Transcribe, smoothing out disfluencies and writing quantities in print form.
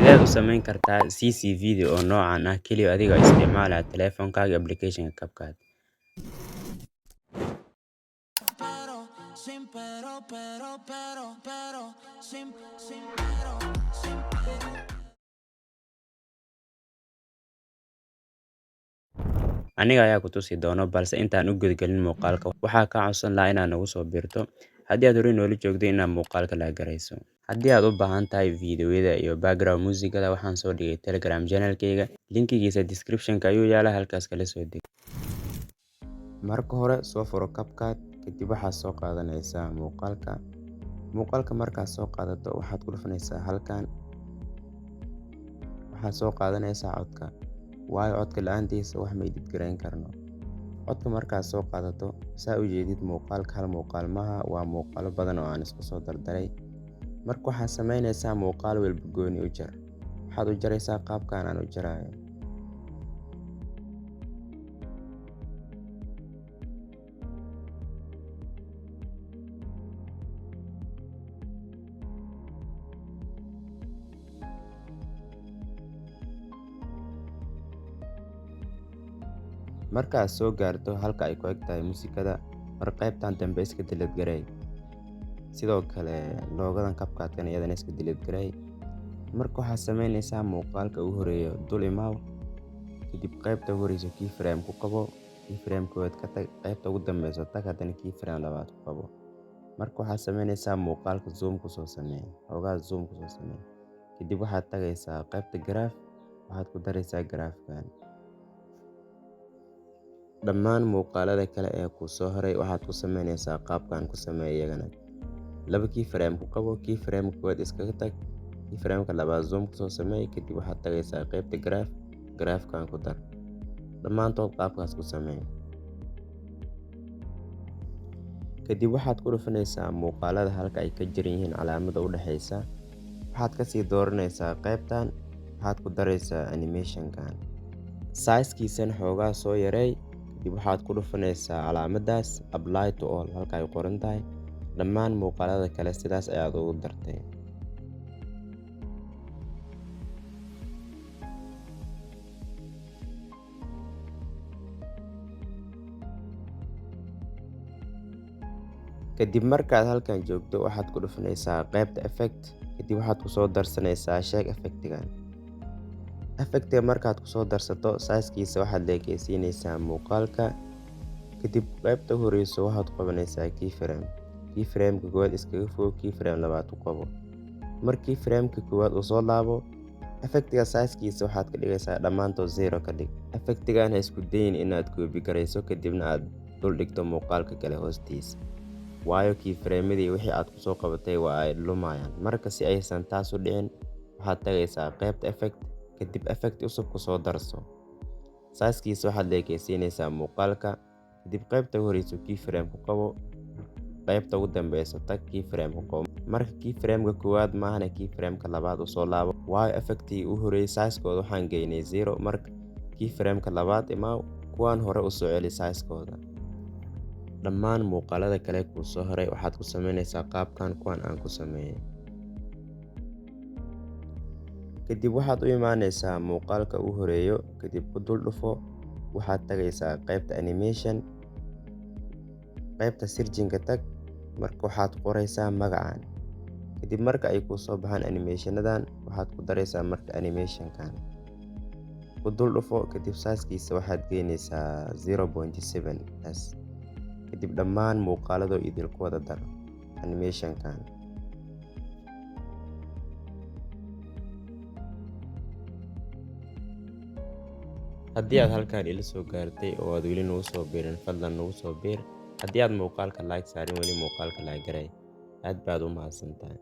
Sideed u samayn kartaa CC video oo noocan ah kaliya adigoo isticmaalaya taleefankaaga application-ka CapCut? Aniga ayaa ku tusi doona, balse intaan u gudgelin muuqaalka, waxaa kaa codsan lahaa inaad nagu soo biirto. Haddii aad hore noola joogto, inaad muuqaalka la garayso. Haddii aad u baahan tahay fiidiyowyada iyo background muusigada, waxaan soo dhigay Telegram channel-kayga. Linkigiisa description-ka ayuu yaalaa, halkaas kala soo deg. Marka hore, soo furo CapCut, kadib waxaad soo qaadanaysaa muuqaalka. Muuqaalka markaad soo qaadato, waxaad ku dhufanaysaa halkan. Waxaad soo qaadanaysaa codka. waayo codka la'aantiisa wax ma edit garayn karno. Codka markaad soo qaadato, saa u jeedid muuqaalka hal muuqaal maaha, waa muuqaalo badan oo aan isku soo dardaray. Marka waxaad samaynaysaa muuqaal walba gooni u jar. Waxaad u jaraysaa qaabkan aan u jarayo. Markaad soo gaarto halka ay ku eg tahay muusikada, mar qaybtan dambe iska delete garay. Sidoo kale loogadan CapCut-kan iyadana iska delete garay. Marka waxaad samaynaysaa muuqaalka ugu horeeyo dul imaaw, kadib qaybta ugu horeyso keyframe ku qabo, keyframe koowaad ka tag, qaybta ugu dambeyso tag, haddana keyframe labaad ku qabo. Marka waxaad samaynaysaa muuqaalka zoom ku soo samee, zoom ku soo samee. Kadib waxaad tagaysaa qaybta graph, waxaad ku daraysaa graph-kan. Dhammaan muuqaalada kale ee ku soo horay waxaad ku samaynaysaa qaabkan ku sameey iyagana. Laba keyframe ku qabo, keyframe koowaad iskaga tag, keyframe-ka labaad zoom ku soo samee, kadib waxaad tagaysaa qaybta graph-kan ku dar. Dhammaantood qaabkaas ku samee. Kadib waxaad ku dhufanaysaa muuqaalada halka ay ka jiran yihiin calaamada u dhaxaysa. Waxaad ka sii dooranaysaa qaybtan, waxaad ku daraysaa animation-kan. Size-kiisana xoogaa soo yareey. Kadib waxaad ku dhufanaysaa calaamadaas apply to all halka ay qoran tahay. Dhammaan muuqaalada kale sidaas ayaad ugu dartay. Kadib markaad halkan joogto, waxaad ku dhufanaysaa qaybta effect. Kadib waxaad ku soo darsanaysaa shake effect-gan. Effect-ga markaad ku soo darsato, size-kiisa waxaad leekaysiinaysaa muuqaalka. Kadib qaybta ugu horeyso waxaad qabanaysaa keyframe. Keyframe-ka koowaad iskaga fogo, keyframe labaad ku qabo. Markii keyframe-ka koowaad uu soo laabo, effect-ga size-kiisa waxaad ka dhigaysaa dhammaantood 0 ka dhig. Effect-gan ha isku dayin inaad copy garayso kadibna aad dul dhigto muuqaalka kale hoostiisa. waayo keyframe-madii wixii aad ku soo qabatay waa ay lumayaan. Marka si aysan taas u dhicin, waxaad tagaysaa qaybta effect, kadib effect cusub ku soo darso. Size-kiisa waxaad leekaysiinaysaa muuqaalka. Kadib qaybta ugu horeyso keyframe ku qabo, qaybta ugu dambeyso tag, keyframe ku qabo. Marka keyframe-ka koowaad maahane keyframe-ka labaad u soo laabo, waayo effect-tii ugu horeeyay size-kooda waxaan geynay 0. Marka keyframe-ka labaad imaaw, kuwaan hore u soo celi size-kooda. Dhammaan muuqaalada kale ku soo horay waxaad ku samaynaysaa qaabkan kuwan aan ku sameeyay. Kadib waxaad u imaanaysaa muuqaalka ugu horeeyo, kadib ku dul dhufo, waxaad tagaysaa qaybta animation, qaybta searching-ka tag. Marka waxaad qoraysaa magacaan. Kadib marka ay ku soo baxaan animation-nadan, waxaad ku daraysaa marka animation-kan. Ku dul dhufo, kadib size-kiisa waxaad geynaysaa 0.7s. Kadib dhammaan muuqaaladoo idil ku wada dar animation-kan. Haddii aad halkan ila soo gaartay oo aad weli nagu soo biirin, fadlan nagu soo biir. Haddii aad muuqaalka like saarin, weli muuqaalka like garay. Aad baad u mahadsantahay.